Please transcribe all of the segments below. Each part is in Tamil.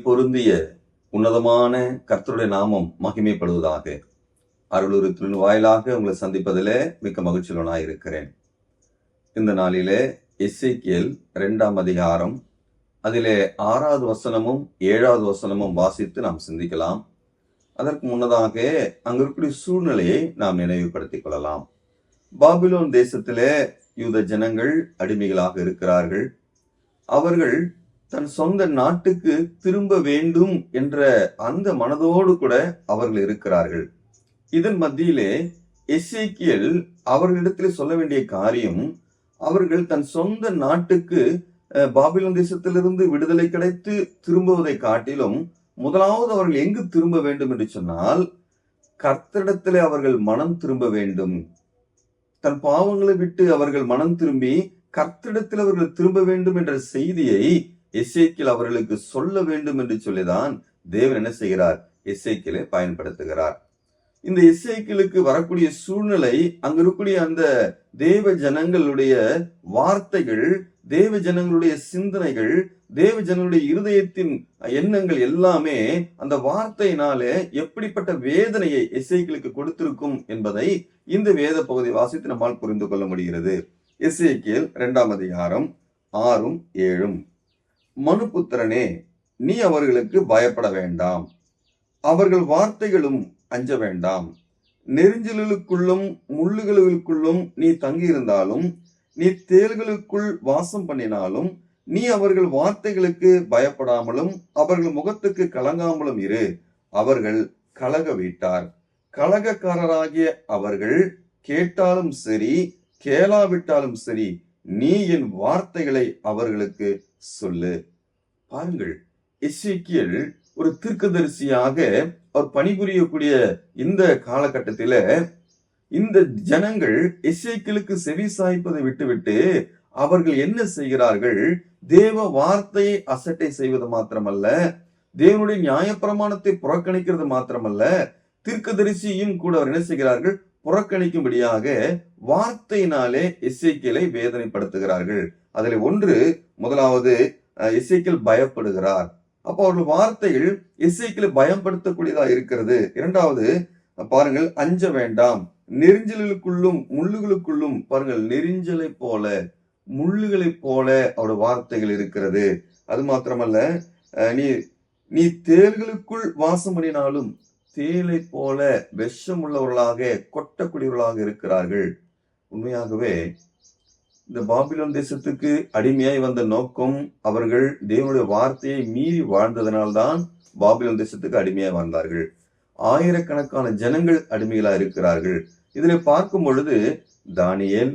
பொருந்திய உன்னதமான கர்த்தருடைய நாமம் மகிமைப்படுவதாக. அருளுருத்தின் வாயிலாக உங்களை சந்திப்பதிலே மிக்க மகிழ்ச்சியுடனாய் இருக்கிறேன். இந்த நாளிலே எசேக்கியேல் 2ஆம் அதிகாரம் அதிலே 6வது வசனமும் 7வது வசனமும் வாசித்து நாம் சிந்திக்கலாம். அதற்கு முன்னதாக அங்கு இருக்கக்கூடிய சூழ்நிலையை நாம் நினைவுபடுத்திக் கொள்ளலாம். பாபிலோன் தேசத்திலே யூத ஜனங்கள் அடிமைகளாக இருக்கிறார்கள். அவர்கள் தன் சொந்த நாட்டுக்கு திரும்ப வேண்டும் என்ற அந்த மனதோடு கூட அவர்கள் இருக்கிறார்கள். இதன் மத்தியிலே எசேக்கியேல் அவர்களிடத்தில் சொல்ல வேண்டிய காரியம், அவர்கள் தன் சொந்த நாட்டுக்கு பாபிலோன் தேசத்திலிருந்து விடுதலை கிடைத்து திரும்புவதை காட்டிலும் முதலாவது அவர்கள் எங்கு திரும்ப வேண்டும் என்று சொன்னால், கர்த்தரிடத்திலே அவர்கள் மனம் திரும்ப வேண்டும். தன் பாவங்களை விட்டு அவர்கள் மனம் திரும்பி கர்த்தரிடத்தில் அவர்கள் திரும்ப வேண்டும் என்ற செய்தியை எசேக்கியேல் அவர்களுக்கு சொல்ல வேண்டும் என்று சொல்லிதான் தேவன் என்ன செய்கிறார்? எசேக்கியேலை பயன்படுத்துகிறார். இந்த எசேக்கியேலுக்கு வரக்கூடிய சூழ்நிலை, அங்க இருக்கக்கூடிய அந்த தேவ ஜனங்களுடைய வார்த்தைகள், தேவ ஜனங்களுடைய சிந்தனைகள், தேவ ஜனங்களுடைய இருதயத்தின் எண்ணங்கள் எல்லாமே அந்த வார்த்தையினாலே எப்படிப்பட்ட வேதனையை எசேக்கியேலுக்கு கொடுத்திருக்கும் என்பதை இந்த வேத பகுதி வாசித்து நம்மால் புரிந்து கொள்ள முடிகிறது. எசேக்கியேல் 2ஆம் அதிகாரம் 6ம் 7ம். மனுபுத்திரனே, நீ அவர்களுக்கு பயப்பட வேண்டாம், அவர்கள் வார்த்தைகளும் அஞ்ச வேண்டாம். நெரிஞ்சலுக்குள்ளும் முள்ளுகளுக்குள்ளும் நீ தங்கியிருந்தாலும், நீ தேள்களுக்குள் வாசம் பண்ணினாலும், நீ அவர்கள் வார்த்தைகளுக்கு பயப்படாமலும் அவர்கள் முகத்துக்கு கலங்காமலும் இரு. அவர்கள் கலக வீட்டார். கலகக்காரராகிய அவர்கள் கேட்டாலும் சரி கேளாவிட்டாலும் சரி, நீ என் வார்த்தைகளை அவர்களுக்கு சொல்லு. பாருங்கள், எசேக்கியேல் ஒரு தீர்க்கதரிசியாக அவர் பணிபுரியக்கூடிய இந்த காலகட்டத்தில இந்த ஜனங்கள் எசேக்கியேலுக்கு செவி சாய்ப்பதை விட்டுவிட்டு அவர்கள் என்ன செய்கிறார்கள்? தேவ வார்த்தையை அசட்டை செய்வது மாத்திரமல்ல, தேவனுடைய நியாயப்பிரமாணத்தை புறக்கணிக்கிறது மாத்திரமல்ல, தீர்க்கதரிசியும் கூட அவர் என்ன செய்கிறார்கள்? புறக்கணிக்கும்படியாக வார்த்தையினாலே எசேக்கியேலை வேதனைப்படுத்துகிறார்கள். அதில் முதலாவது எசேக்கியேல் பயப்படுகிறார். அப்போ அவர்கள் வார்த்தைகள் எசேக்கியேலை பயன்படுத்தக்கூடியதா இருக்கிறது. இரண்டாவது பாருங்கள், அஞ்ச வேண்டாம். நெரிஞ்சலுக்குள்ளும் முள்ளுகளுக்குள்ளும் பாருங்கள், நெரிஞ்சலை போல முள்ளுகளை போல அவருடைய வார்த்தைகள் இருக்கிறது. அது மாத்திரமல்ல, நீ தேள்களுக்குள் வாசம் பண்ணினாலும் தேலை போல விஷம் உள்ளவர்களாக கொட்டக்கூடியவர்களாக இருக்கிறார்கள். உண்மையாகவே இந்த பாபிலோன் தேசத்துக்கு அடிமையாய் வந்த நோக்கம், அவர்கள் தேவனுடைய வார்த்தையை மீறி வாழ்ந்ததனால்தான் பாபிலோன் தேசத்துக்கு அடிமையாய் வாழ்ந்தார்கள். ஆயிரக்கணக்கான ஜனங்கள் அடிமைகளா இருக்கிறார்கள். இதில் பார்க்கும் பொழுது தானியேல்,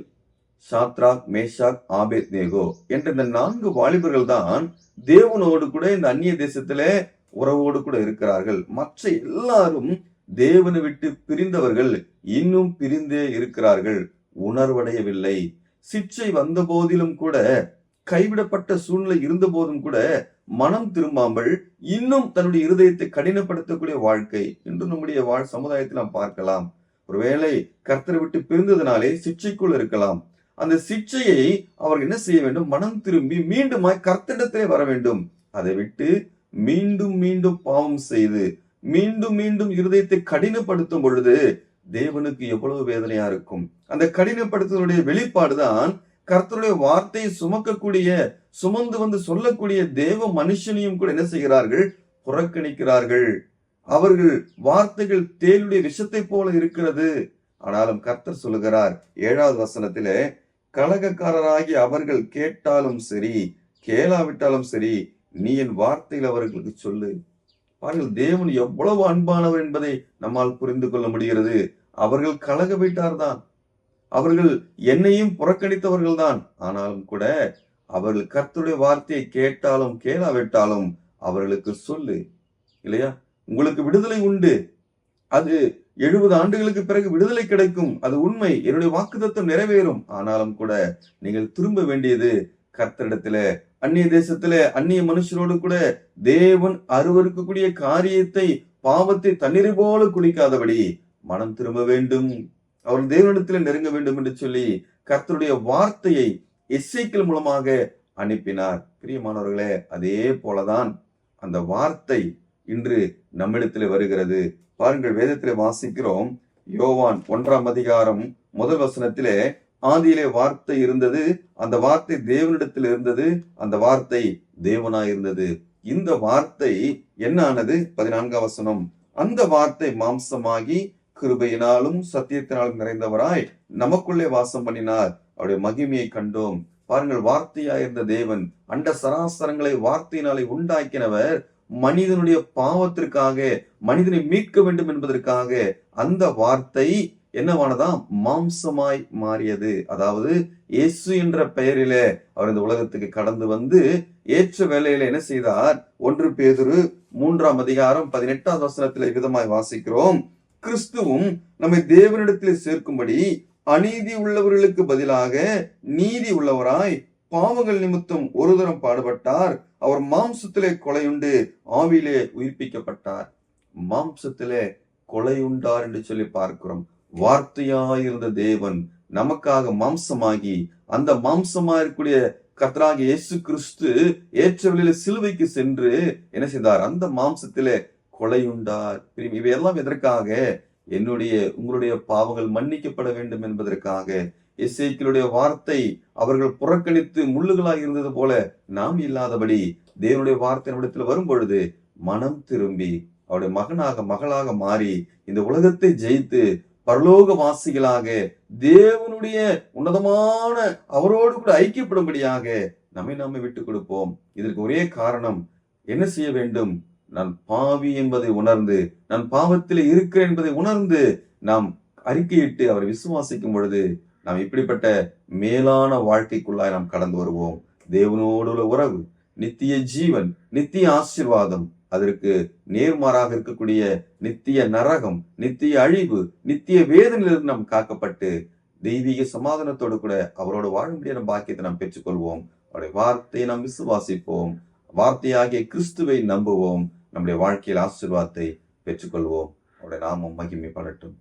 சாத்ராக், மேஷாக், ஆபேத்நேகோ என்ற இந்த 4 வாலிபர்கள் தான் தேவனோடு கூட இந்த அந்நிய தேசத்திலே உறவோடு கூட இருக்கிறார்கள். மற்ற எல்லாரும் தேவனை விட்டு பிரிந்தவர்கள், இன்னும் பிரிந்தே இருக்கிறார்கள், உணர்வடையவில்லை. சிற்றை வந்த போதிலும் கூட, கைவிடப்பட்ட சூழ்நிலை இருந்த போதும் கூட மனம் திரும்பாமல் இன்னும் தன்னுடைய இருதயத்தை கடினப்படுத்தக்கூடிய வாழ்க்கை இன்று நம்முடைய சமுதாயத்தில் நாம் பார்க்கலாம். ஒருவேளை கர்த்தரை விட்டு பிரிந்ததினாலே சிற்றைக்குள் இருக்கலாம். அந்த சிற்றையை அவர்கள் என்ன செய்ய வேண்டும்? மனம் திரும்பி மீண்டுமாய் கர்த்தரிடத்திலே வர வேண்டும். அதை விட்டு மீண்டும் மீண்டும் பாவம் செய்து மீண்டும் மீண்டும் இருதயத்தை கடினப்படுத்தும் பொழுது தேவனுக்கு எவ்வளவு வேதனையா இருக்கும். அந்த கடினப்படுத்துவதுடைய வெளிப்பாடுதான் கர்த்தருடைய வார்த்தையை சுமந்து வந்து சொல்லக்கூடிய தேவ மனுஷனையும் கூட என்ன செய்கிறார்கள்? புறக்கணிக்கிறார்கள். அவர்கள் வார்த்தைகள் தேளுடைய விஷத்தை போல இருக்கிறது. ஆனாலும் கர்த்தர் சொல்லுகிறார் 7வது வசனத்திலே, கலகக்காரராகி அவர்கள் கேட்டாலும் சரி கேளாவிட்டாலும் சரி, நீ என் வார்த்தையில் அவர்களுக்கு சொல்லு. பாருங்கள், தேவன் எவ்வளவு அன்பானவர் என்பதை நம்மால் புரிந்து கொள்ள முடிகிறது. அவர்கள் கலக வீட்டார்தான், அவர்கள் என்னையும் புறக்கணித்தவர்கள் தான். ஆனாலும் கூட அவர்கள் கர்த்தருடைய வார்த்தையை கேட்டாலும் கேளாவிட்டாலும் அவர்களுக்கு சொல்லு. இல்லையா? உங்களுக்கு விடுதலை உண்டு, அது 70 ஆண்டுகளுக்கு பிறகு விடுதலை கிடைக்கும், அது உண்மை, என்னுடைய வாக்குத்தத்தம் நிறைவேறும். ஆனாலும் கூட நீங்கள் திரும்ப வேண்டியது கர்த்தரிடத்துல. அந்நிய தேசத்துல அந்நிய மனுஷரோடு கூட தேவன் அருவருக்கக்கூடிய காரியத்தை, பாவத்தை தண்ணீரை போல குடிக்காதபடி மனம் திரும்ப வேண்டும், அவர்கள் தேவனிடத்தில் நெருங்க வேண்டும் என்று சொல்லி கர்த்தருடைய வார்த்தையை எசேக்கியேல் மூலமாக அனுப்பினார். பிரியமானவர்களே, அதே போலதான் அந்த வார்த்தை இன்று நம்மிடத்திலே வருகிறது. பாருங்கள், வேதத்திலே வாசிக்கிறோம், யோவான் 1ஆம் அதிகாரம் 1 வசனத்திலே, ஆதியிலே வார்த்தை இருந்தது, அந்த வார்த்தை தேவனிடத்தில் இருந்தது, அந்த வார்த்தை தேவனாய் இருந்தது. இந்த வார்த்தை என்ன ஆனது? 14ஆம் வசனம், அந்த வார்த்தை மாம்சமாகி கிருபையினாலும் சத்தியத்தினாலும் நிறைந்தவராய் நமக்குள்ளே வாசம் பண்ணினார், அவருடைய மகிமையை கண்டோம். பாருங்கள், வார்த்தையாயிருந்த தேவன், அண்ட சராசரங்களை வார்த்தையினாலே உண்டாக்கினவர், மனிதனுடைய பாவத்திற்காக, மனிதனை மீட்க வேண்டும் என்பதற்காக அந்த வார்த்தை என்னவானதாம்? மாம்சமாய் மாறியது. அதாவது இயேசு என்ற பெயரிலே அவர் இந்த உலகத்துக்கு கடந்து வந்து ஏற்ற வேளையில என்ன செய்தார்? 1 பேதுரு 3ஆம் அதிகாரம் 18ஆம் வசனத்திலே விதமாய் வாசிக்கிறோம், கிறிஸ்துவும் நம்மை தேவனிடத்திலே சேர்க்கும்படி அநீதி உள்ளவர்களுக்கு பதிலாக நீதி உள்ளவராய் பாவங்கள் நிமித்தம் ஒரு தரம் பாடுபட்டார், அவர் மாம்சத்திலே கொலையுண்டு ஆவியிலே உயிர்ப்பிக்கப்பட்டார். மாம்சத்திலே கொலையுண்டார் என்று சொல்லி பார்க்கிறோம். வார்த்தையாயிருந்த தேவன் நமக்காக மாம்சமாகி, அந்த மாம்சமாயிருக்கூடிய கர்த்தராகிய இயேசு கிறிஸ்து ஏற்ற வேளையிலே சிலுவைக்கு சென்று என்ன செய்தார்? அந்த மாம்சத்திலே கொலையுண்டார். இவையெல்லாம் எதற்காக? என்னுடைய உங்களுடைய பாவங்கள் மன்னிக்கப்பட வேண்டும் என்பதற்காக. எசேக்கியேலுடைய வார்த்தை அவர்கள் புறக்கணித்து முள்ளுகளாக இருந்தது போல நாம் இல்லாதபடி தேவனுடைய வார்த்தை நம்மிடத்தில் வரும் பொழுது மனம் திரும்பி அவருடைய மகனாக மகளாக மாறி இந்த உலகத்தை ஜெயித்து பரலோக வாசிகளாக தேவனுடைய உன்னதமான அவரோடு கூட ஐக்கியப்படும்படியாக நம்மை விட்டுக் கொடுப்போம். இதற்கு ஒரே காரணம், என்ன செய்ய வேண்டும்? நான் பாவி என்பதை உணர்ந்து, நான் பாவத்தில் இருக்கிறேன் என்பதை உணர்ந்து நாம் அறிக்கையிட்டு அவரை விசுவாசிக்கும் பொழுது நாம் இப்படிப்பட்ட மேலான வாழ்க்கைக்குள்ளாய் நாம் கடந்து வருவோம். தேவனோடு உள்ள உறவு, நித்திய ஜீவன், நித்திய ஆசீர்வாதம், அதற்கு நேர்மாறாக இருக்கக்கூடிய நித்திய நரகம், நித்திய அழிவு, நித்திய வேதனையிலிருந்து நாம் காக்கப்பட்டு தெய்வீக சமாதானத்தோடு கூட அவரோடு வாழ முடியாத பாக்கியத்தை நாம் பெற்றுக்கொள்வோம். அவருடைய வார்த்தையை நாம் விசுவாசிப்போம், வார்த்தையாகிய கிறிஸ்துவை நம்புவோம், நம்முடைய வாழ்க்கையில் ஆசீர்வாதத்தை பெற்றுக்கொள்வோம். அவருடைய நாமம் மகிமைப்படட்டும்.